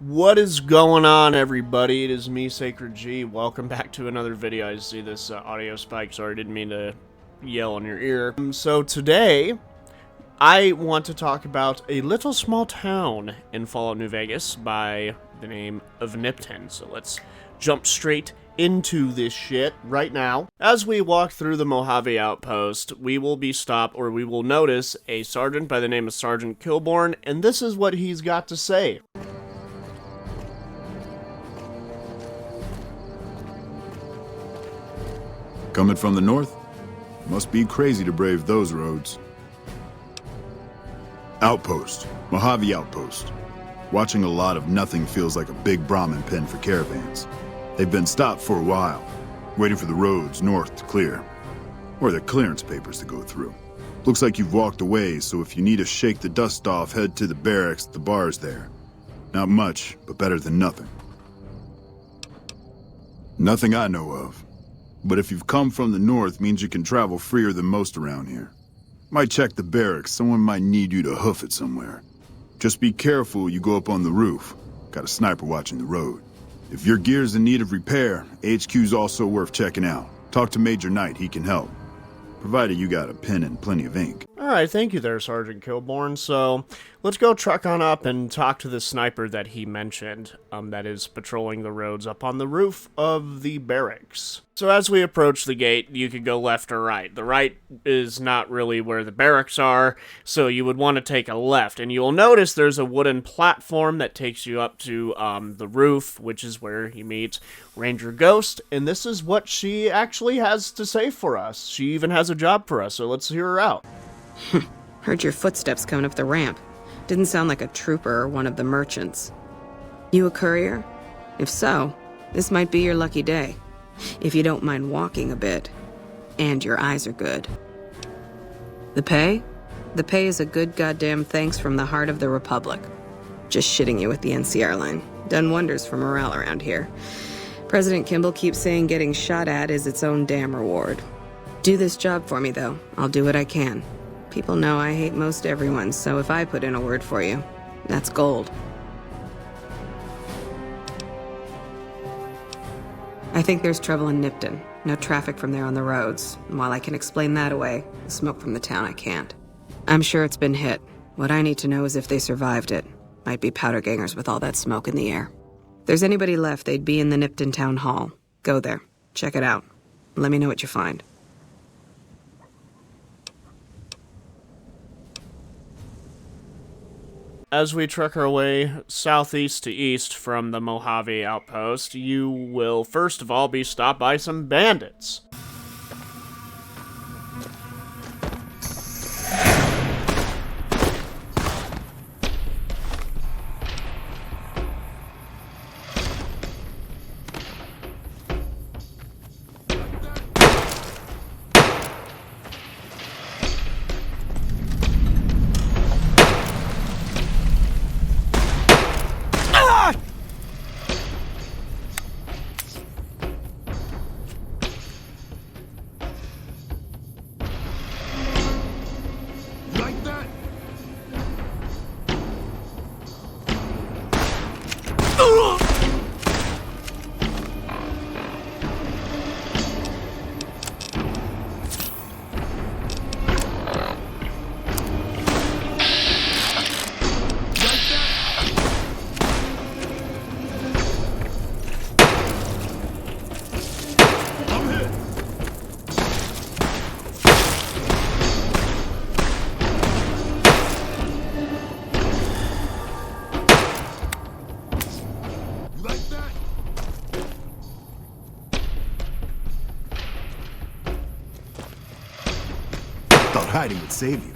What is going on, everybody? It is me, Sacred G. Welcome back to another video. I see this audio spike. Sorry, didn't mean to yell in your ear. So today, I want to talk about a little small town in Fallout New Vegas by the name of Nipton. So let's jump straight into this shit right now. As we walk through the Mojave Outpost, we will be stopped, or we will notice a sergeant by the name of Sergeant Kilborn, and this is what he's got to say. Coming from the north? Must be crazy to brave those roads. Outpost. Mojave Outpost. Watching a lot of nothing feels like a big Brahmin pen for caravans. They've been stopped for a while, waiting for the roads north to clear, or their clearance papers to go through. Looks like you've walked away, so if you need to shake the dust off, head to the barracks at the bars there. Not much, but better than nothing. Nothing I know of. But if you've come from the north, means you can travel freer than most around here. Might check the barracks, someone might need you to hoof it somewhere. Just be careful you go up on the roof. Got a sniper watching the road. If your gear's in need of repair, HQ's also worth checking out. Talk to Major Knight, he can help. Provided you got a pen and plenty of ink. Alright, thank you there, Sergeant Kilborn. So, let's go truck on up and talk to the sniper that he mentioned, that is patrolling the roads up on the roof of the barracks. So as we approach the gate, you could go left or right. The right is not really where the barracks are, so you would want to take a left. And you'll notice there's a wooden platform that takes you up to the roof, which is where you meet Ranger Ghost. And this is what she actually has to say for us. She even has a job for us, so let's hear her out. Heard your footsteps coming up the ramp. Didn't sound like a trooper or one of the merchants. You a courier? If so, this might be your lucky day. If you don't mind walking a bit. And your eyes are good. The pay? The pay is a good goddamn thanks from the heart of the Republic. Just shitting you with the NCR line. Done wonders for morale around here. President Kimball keeps saying getting shot at is its own damn reward. Do this job for me, though. I'll do what I can. People know I hate most everyone, so if I put in a word for you, that's gold. I think there's trouble in Nipton. No traffic from there on the roads. And while I can explain that away, the smoke from the town I can't. I'm sure it's been hit. What I need to know is if they survived it. Might be powder gangers with all that smoke in the air. If there's anybody left, they'd be in the Nipton Town Hall. Go there. Check it out. Let me know what you find. As we truck our way southeast to east from the Mojave Outpost, you will first of all be stopped by some bandits. Thought hiding would save you.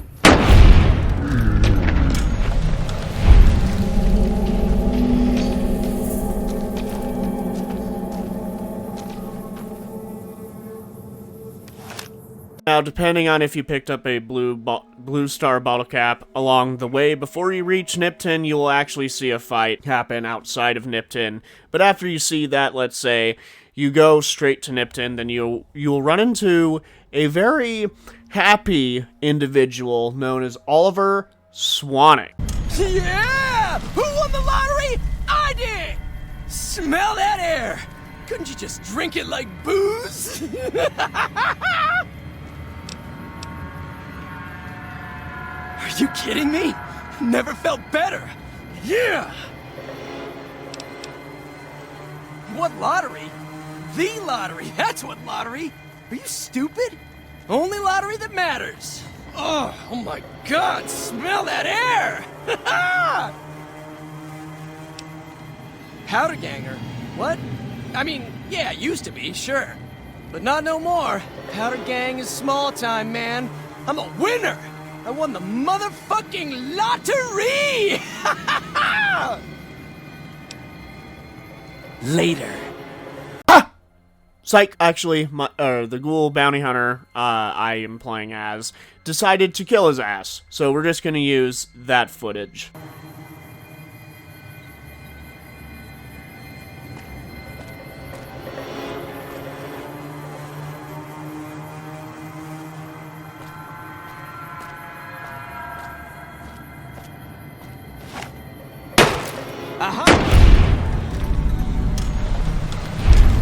Now, depending on if you picked up a blue star bottle cap along the way, before you reach Nipton, you will actually see a fight happen outside of Nipton. But after you see that, let's say, you go straight to Nipton, then you'll run into a very happy individual known as Oliver Swanwick. Yeah! Who won the lottery? I Smell that air! Couldn't you just drink it like booze? Are you kidding me? Never felt better. Yeah! What lottery? The lottery, that's what lottery! Are you stupid? Only lottery that matters. Oh my god, smell that air! Powder ganger? What? I mean, yeah, used to be, sure. But not no more. Powder gang is small time, man. I'm a winner! I won the motherfucking lottery! Later. Psych, actually, the ghoul bounty hunter I am playing as decided to kill his ass. So we're just going to use that footage.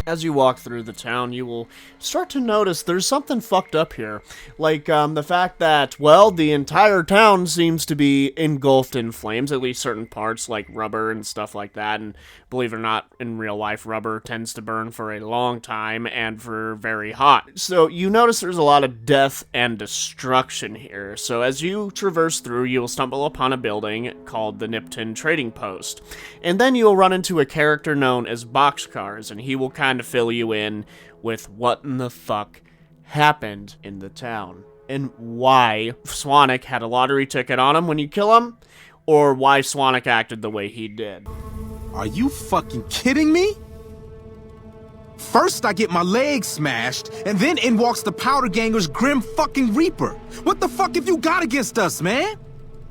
As you walk through the town, you will start to notice there's something fucked up here. Like, the fact that, well, the entire town seems to be engulfed in flames, at least certain parts, like rubber and stuff like that. And believe it or not, in real life, rubber tends to burn for a long time and for very hot. So you notice there's a lot of death and destruction here. So as you traverse through, you'll stumble upon a building called the Nipton Trading Post. And then you'll run into a character known as Boxcars, and he will kind of fill you in with what in the fuck happened in the town and why Swanick had a lottery ticket on him when you kill him, or why Swanick acted the way he did. Are you fucking kidding me? First I get my leg smashed, and then in walks the Powder Ganger's Grim fucking Reaper. What the fuck have you got against us, man?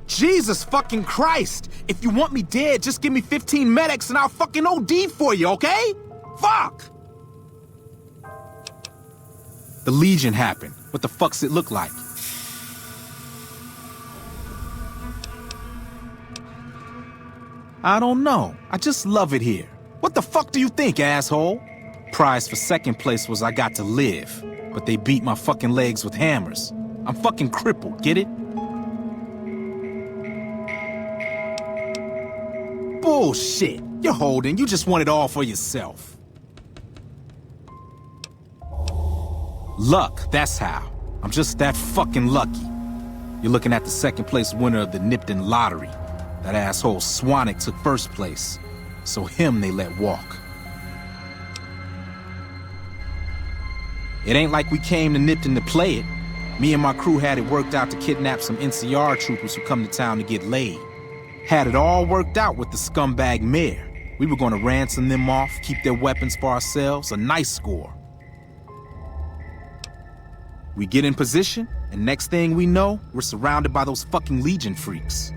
Jesus fucking Christ! If you want me dead, just give me 15 medics and I'll fucking OD for you, okay? Fuck! The Legion happened. What the fuck's it look like? I don't know. I just love it here. What the fuck do you think, asshole? Prize for second place was I got to live, but they beat my fucking legs with hammers. I'm fucking crippled, get it? Bullshit. You're holding. You just want it all for yourself. Luck, that's how. I'm just that fucking lucky. You're looking at the second place winner of the Nipton Lottery. That asshole Swanick took first place, so him they let walk. It ain't like we came to Nipton to play it. Me and my crew had it worked out to kidnap some NCR troopers who come to town to get laid. Had it all worked out with the scumbag mayor. We were gonna ransom them off, keep their weapons for ourselves, a nice score. We get in position, and next thing we know, we're surrounded by those fucking Legion freaks.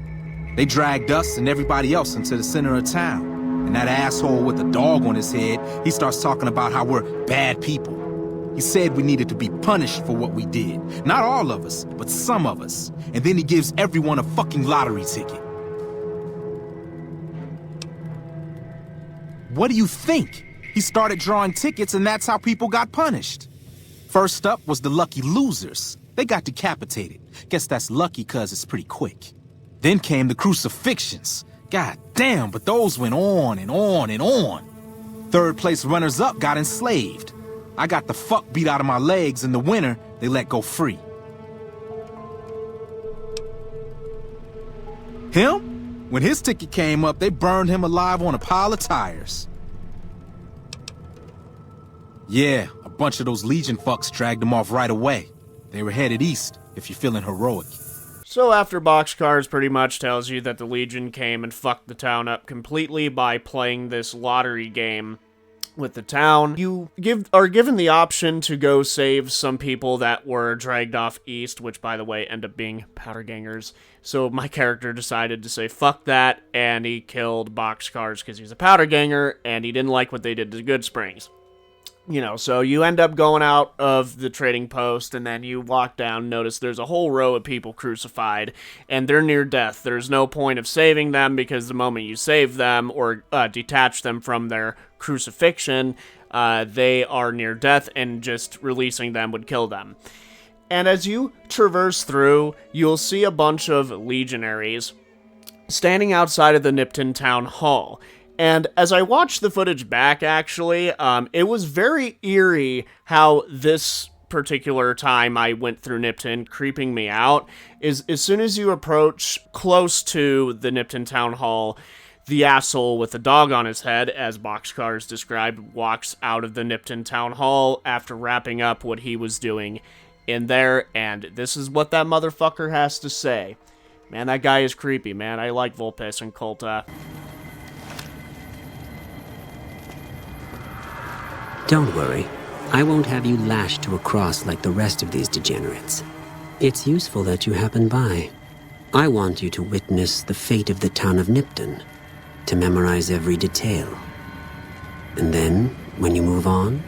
They dragged us and everybody else into the center of town. And that asshole with the dog on his head, he starts talking about how we're bad people. He said we needed to be punished for what we did. Not all of us, but some of us. And then he gives everyone a fucking lottery ticket. What do you think? He started drawing tickets and that's how people got punished. First up was the lucky losers. They got decapitated. Guess that's lucky cause it's pretty quick. Then came the crucifixions. God damn, but those went on and on and on. Third place runners-up got enslaved. I got the fuck beat out of my legs, and the winner, they let go free. Him? When his ticket came up, they burned him alive on a pile of tires. Yeah, a bunch of those Legion fucks dragged him off right away. They were headed east, if you're feeling heroic. So after Boxcars pretty much tells you that the Legion came and fucked the town up completely by playing this lottery game with the town, you are given the option to go save some people that were dragged off east, which by the way end up being powder gangers. So my character decided to say fuck that, and he killed Boxcars because he's a powder ganger and he didn't like what they did to Good Springs. So you end up going out of the trading post, and then you walk down, notice there's a whole row of people crucified, and they're near death. There's no point of saving them, because the moment you save them or detach them from their crucifixion, they are near death, and just releasing them would kill them. And as you traverse through, you'll see a bunch of legionaries standing outside of the Nipton Town Hall. And as I watched the footage back, actually, it was very eerie how this particular time I went through Nipton, creeping me out, is as soon as you approach close to the Nipton Town Hall, the asshole with the dog on his head, as Boxcars described, walks out of the Nipton Town Hall after wrapping up what he was doing in there, and this is what that motherfucker has to say. Man, that guy is creepy, man. I like Vulpes and Colta. Don't worry. I won't have you lashed to a cross like the rest of these degenerates. It's useful that you happen by. I want you to witness the fate of the town of Nipton, to memorize every detail. And then, when you move on,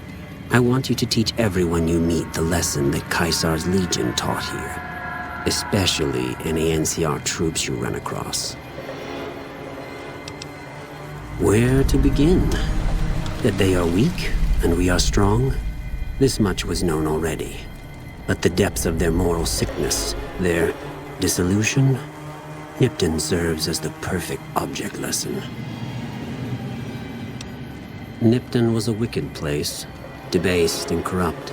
I want you to teach everyone you meet the lesson that Kaisers Legion taught here, especially any NCR troops you run across. Where to begin? That they are weak and we are strong? This much was known already. But the depths of their moral sickness, their dissolution, Nipton serves as the perfect object lesson. Nipton was a wicked place, debased and corrupt.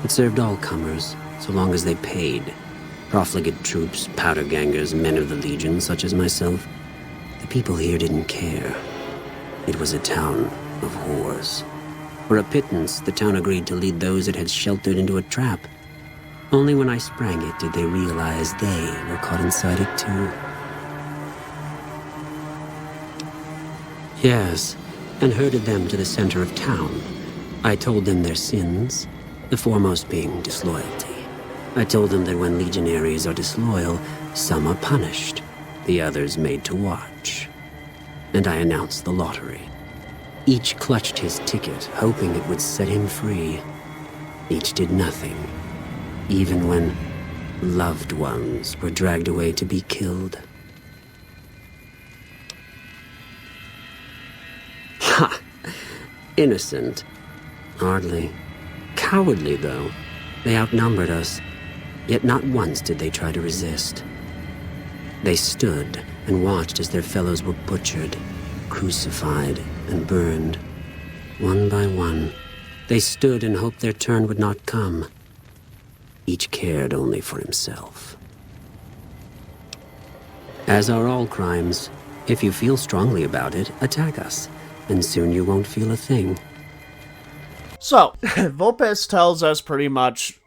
It served all comers, so long as they paid. Profligate troops, powder gangers, men of the Legion, such as myself. The people here didn't care. It was a town of whores. For a pittance, the town agreed to lead those it had sheltered into a trap. Only when I sprang it did they realize they were caught inside it too. Yes, and herded them to the center of town. I told them their sins, the foremost being disloyalty. I told them that when legionaries are disloyal, some are punished, the others made to watch. And I announced the lottery. Each clutched his ticket, hoping it would set him free. Each did nothing, even when loved ones were dragged away to be killed. Ha! Innocent. Hardly. Cowardly, though. They outnumbered us, yet not once did they try to resist. They stood and watched as their fellows were butchered, crucified, and burned. One by one, they stood and hoped their turn would not come. Each cared only for himself. As are all crimes, if you feel strongly about it, attack us, and soon you won't feel a thing. So, Vulpes tells us pretty much,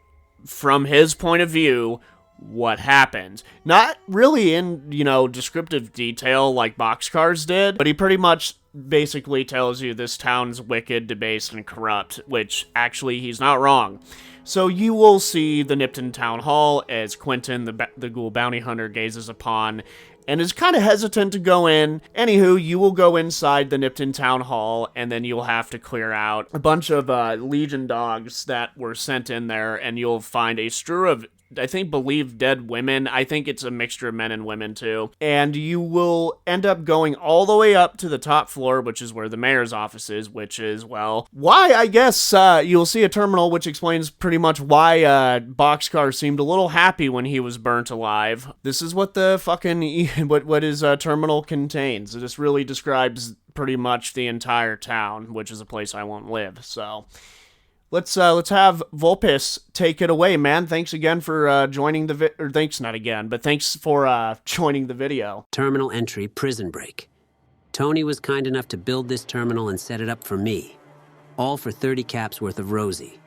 from his point of view, what happened. Not really in, descriptive detail like Boxcars did, but he pretty much basically tells you this town's wicked, debased, and corrupt, which actually he's not wrong. So you will see the Nipton Town Hall as Quentin, the ghoul bounty hunter, gazes upon and is kind of hesitant to go in. Anywho, you will go inside the Nipton Town Hall, and then you'll have to clear out a bunch of Legion dogs that were sent in there, and you'll find a strew of, believe dead women. I think it's a mixture of men and women, too. And you will end up going all the way up to the top floor, which is where the mayor's office is, which is, well, why, I guess, you'll see a terminal, which explains pretty much why Boxcar seemed a little happy when he was burnt alive. This is what the fucking, what his terminal contains. This really describes pretty much the entire town, which is a place I won't live, so... Let's have Vulpes take it away, man. Thanks again for joining the thanks for joining the video. Terminal entry, prison break. Tony was kind enough to build this terminal and set it up for me. All for 30 caps worth of Rosie.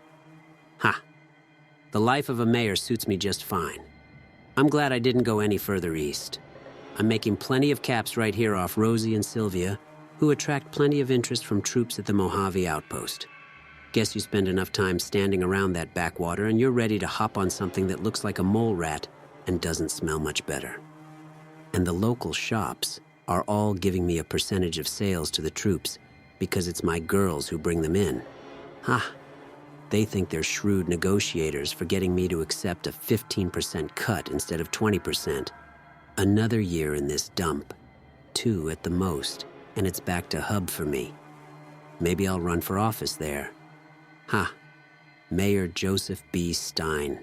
Ha. The life of a mayor suits me just fine. I'm glad I didn't go any further east. I'm making plenty of caps right here off Rosie and Sylvia, who attract plenty of interest from troops at the Mojave Outpost. Guess you spend enough time standing around that backwater and you're ready to hop on something that looks like a mole rat and doesn't smell much better. And the local shops are all giving me a percentage of sales to the troops because it's my girls who bring them in. Ha! They think they're shrewd negotiators for getting me to accept a 15% cut instead of 20%. Another year in this dump. 2 at the most, and it's back to Hub for me. Maybe I'll run for office there. Ha! Mayor Joseph B. Stein.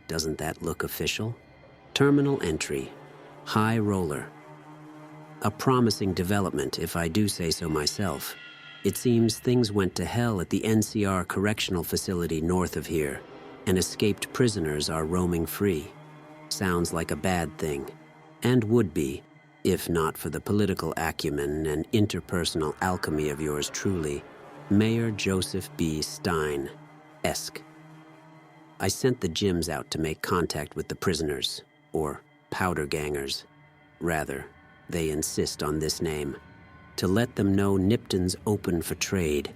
Doesn't that look official? Terminal entry. High roller. A promising development, if I do say so myself. It seems things went to hell at the NCR correctional facility north of here, and escaped prisoners are roaming free. Sounds like a bad thing, and would be, if not for the political acumen and interpersonal alchemy of yours truly, Mayor Joseph B. Stein-esque. I sent the Jims out to make contact with the prisoners, or powder gangers. Rather, they insist on this name. To let them know Nipton's open for trade,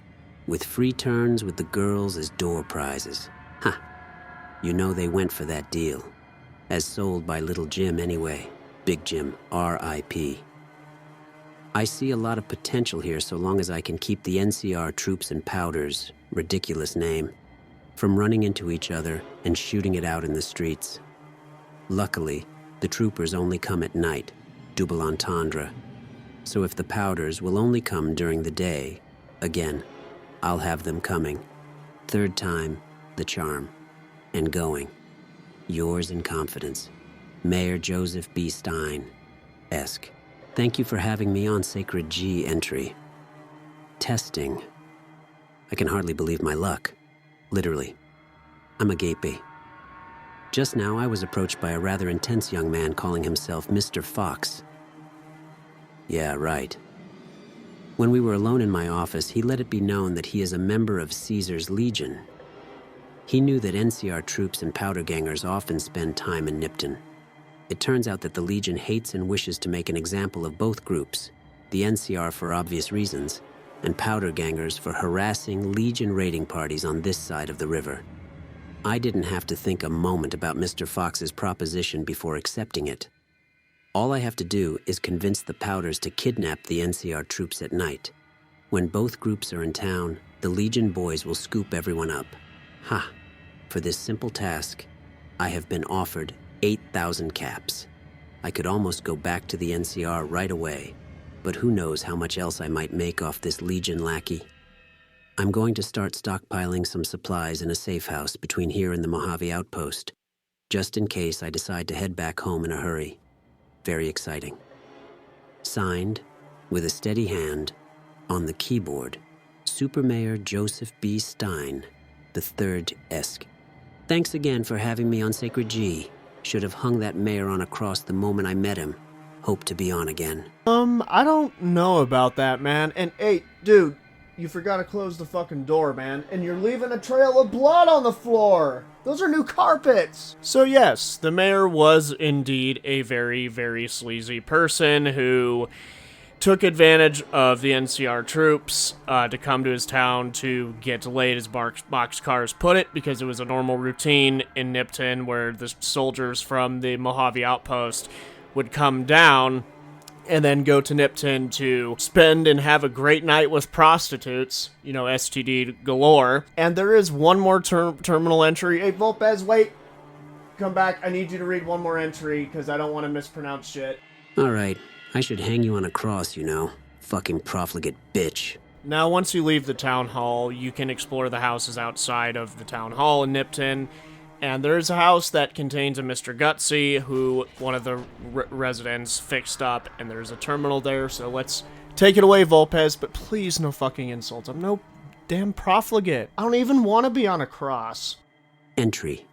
with free turns with the girls as door prizes. Ha! You know they went for that deal. As sold by Little Jim anyway. Big Jim, R.I.P. I see a lot of potential here so long as I can keep the NCR troops and powders, ridiculous name, from running into each other and shooting it out in the streets. Luckily, the troopers only come at night, double entendre. So if the powders will only come during the day, again, I'll have them coming. Third time, the charm. And going. Yours in confidence, Mayor Joseph B. Stein-esque. Thank you for having me on Sacred G entry. Testing. I can hardly believe my luck. Literally. I'm a gapey. Just now I was approached by a rather intense young man calling himself Mr. Fox. Yeah, right. When we were alone in my office, he let it be known that he is a member of Kaisers Legion. He knew that NCR troops and powder gangers often spend time in Nipton. It turns out that the Legion hates and wishes to make an example of both groups, the NCR for obvious reasons, and powder gangers for harassing Legion raiding parties on this side of the river. I didn't have to think a moment about Mr. Fox's proposition before accepting it. All I have to do is convince the powders to kidnap the NCR troops at night. When both groups are in town, the Legion boys will scoop everyone up. Ha! For this simple task, I have been offered 8,000 caps. I could almost go back to the NCR right away, but who knows how much else I might make off this Legion lackey. I'm going to start stockpiling some supplies in a safe house between here and the Mojave Outpost, just in case I decide to head back home in a hurry. Very exciting. Signed, with a steady hand, on the keyboard, Super Mayor Joseph B. Stein, the Third-esque. Thanks again for having me on Sacred G. Should have hung that mayor on a cross the moment I met him. Hope to be on again. I don't know about that, man. And hey, dude, you forgot to close the fucking door, man. And you're leaving a trail of blood on the floor. Those are new carpets. So yes, the mayor was indeed a very, very sleazy person who took advantage of the NCR troops to come to his town to get delayed, as boxcars put it, because it was a normal routine in Nipton where the soldiers from the Mojave Outpost would come down and then go to Nipton to spend and have a great night with prostitutes, you know, STD galore. And there is one more terminal entry. Hey, Volpez, wait. Come back. I need you to read one more entry because I don't want to mispronounce shit. All right. I should hang you on a cross, you know. Fucking profligate bitch. Now, once you leave the town hall, you can explore the houses outside of the town hall in Nipton. And there's a house that contains a Mr. Gutsy, who one of the residents fixed up, and there's a terminal there, so let's take it away, Volpez, but please no fucking insults. I'm no damn profligate. I don't even want to be on a cross. Entry.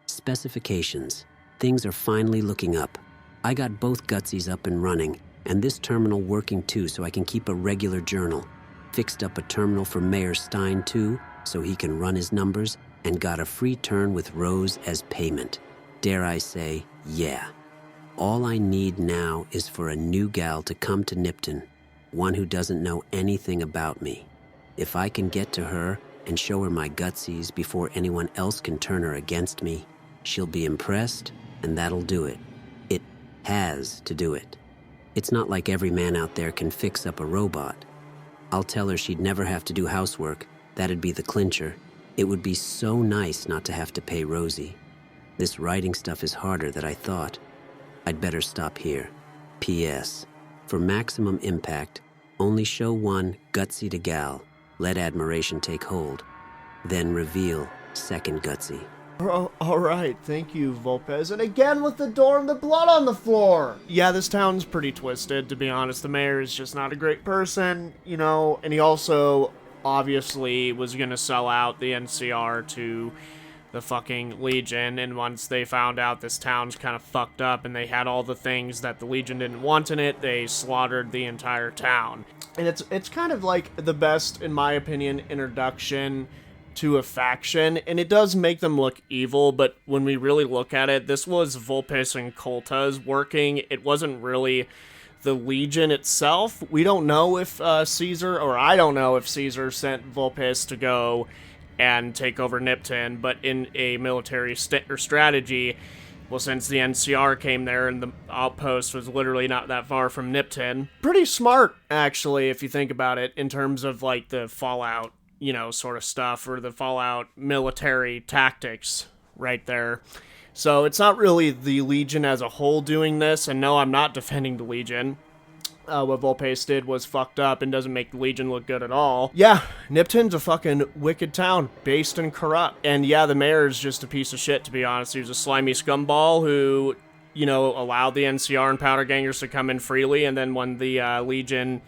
Specifications. Things are finally looking up. I got both Gutsies up and running, and this terminal working too, so I can keep a regular journal. Fixed up a terminal for Mayor Stein too, so he can run his numbers, and got a free turn with Rose as payment. Dare I say, yeah. All I need now is for a new gal to come to Nipton, one who doesn't know anything about me. If I can get to her and show her my Gutsies before anyone else can turn her against me, she'll be impressed, and that'll do it. It has to do it. It's not like every man out there can fix up a robot. I'll tell her she'd never have to do housework, That'd be the clincher. It would be so nice not to have to pay Rosie. This writing stuff is harder than I thought. I'd better stop here. P.S. For maximum impact, only show one Gutsy to gal. Let admiration take hold. Then reveal second Gutsy. All right, thank you, Volpez. And again with the door and the blood on the floor. Yeah, this town's pretty twisted, to be honest. The mayor is just not a great person, you know, and he also obviously was going to sell out the NCR to the fucking Legion, and once they found out this town's kind of fucked up and they had all the things that the Legion didn't want in it, they slaughtered the entire town. And it's kind of like the best, in my opinion, introduction to a faction, and it does make them look evil, but when we really look at it, this was Vulpes and Colta's working. It wasn't really the Legion itself. We don't know if Caesar, or I don't know if Caesar sent Vulpes to go and take over Nipton, but in a military strategy, well, since the NCR came there and the outpost was literally not that far from Nipton, pretty smart, actually, if you think about it, in terms of, like, the Fallout, you know, sort of stuff, or the Fallout military tactics right there. So it's not really the Legion as a whole doing this, and no, I'm not defending the Legion. What Volpes did was fucked up and doesn't make the Legion look good at all. Yeah, Nipton's a fucking wicked town, based and corrupt. And yeah, the mayor's just a piece of shit, to be honest. He was a slimy scumball who, you know, allowed the NCR and powder gangers to come in freely, and then when the Legion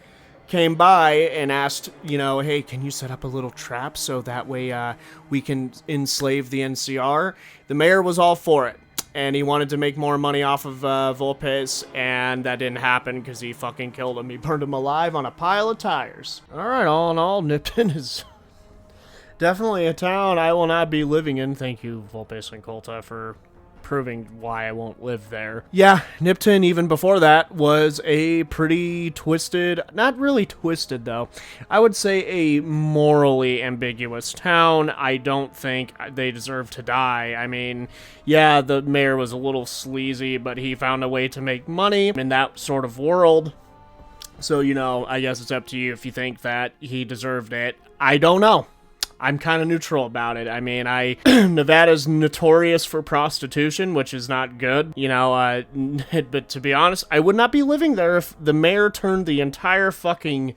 came by and asked, you know, hey, can you set up a little trap so that way we can enslave the NCR? The mayor was all for it. And he wanted to make more money off of Volpes, and that didn't happen because he fucking killed him. He burned him alive on a pile of tires. Alright, all in all, Nipton is definitely a town I will not be living in. Thank you, Volpes and Colta, for proving why I won't live there. Yeah, Nipton, even before that, was a pretty twisted, not really twisted though, I would say a morally ambiguous town. I don't think they deserve to die. I mean, yeah, the mayor was a little sleazy, but he found a way to make money in that sort of world. So, you know, I guess it's up to you if you think that he deserved it. I don't know. I'm kind of neutral about it. I mean, Nevada's notorious for prostitution, which is not good, you know, but to be honest, I would not be living there if the mayor turned the entire fucking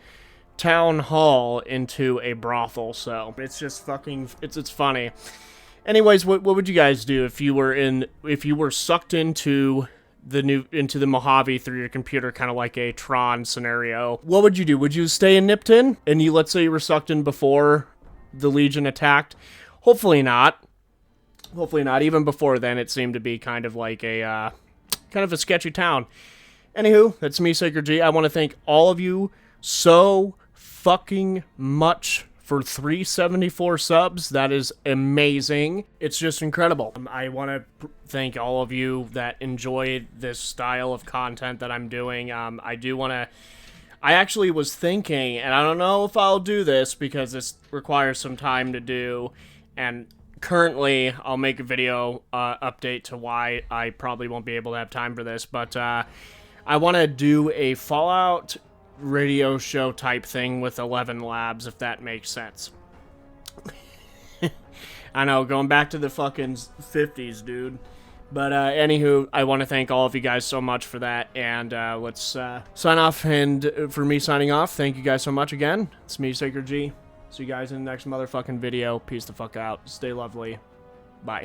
town hall into a brothel, so it's just fucking, it's funny. Anyways, what would you guys do if you were sucked into the Mojave through your computer, kind of like a Tron scenario? What would you do? Would you stay in Nipton? And let's say you were sucked in before the Legion attacked? Hopefully not. Hopefully not. Even before then, it seemed to be kind of like a sketchy town. Anywho, that's me, Sacred G. I want to thank all of you so fucking much for 374 subs. That is amazing. It's just incredible. I want to thank all of you that enjoy this style of content that I'm doing. I actually was thinking, and I don't know if I'll do this because this requires some time to do, and currently I'll make a video update to why I probably won't be able to have time for this, but I want to do a Fallout radio show type thing with 11 Labs, if that makes sense. I know, going back to the fucking 50s, dude. But anywho, I want to thank all of you guys so much for that, and let's sign off. And for me signing off, thank you guys so much again. It's me, Sacred G. See you guys in the next motherfucking video. Peace the fuck out. Stay lovely. Bye.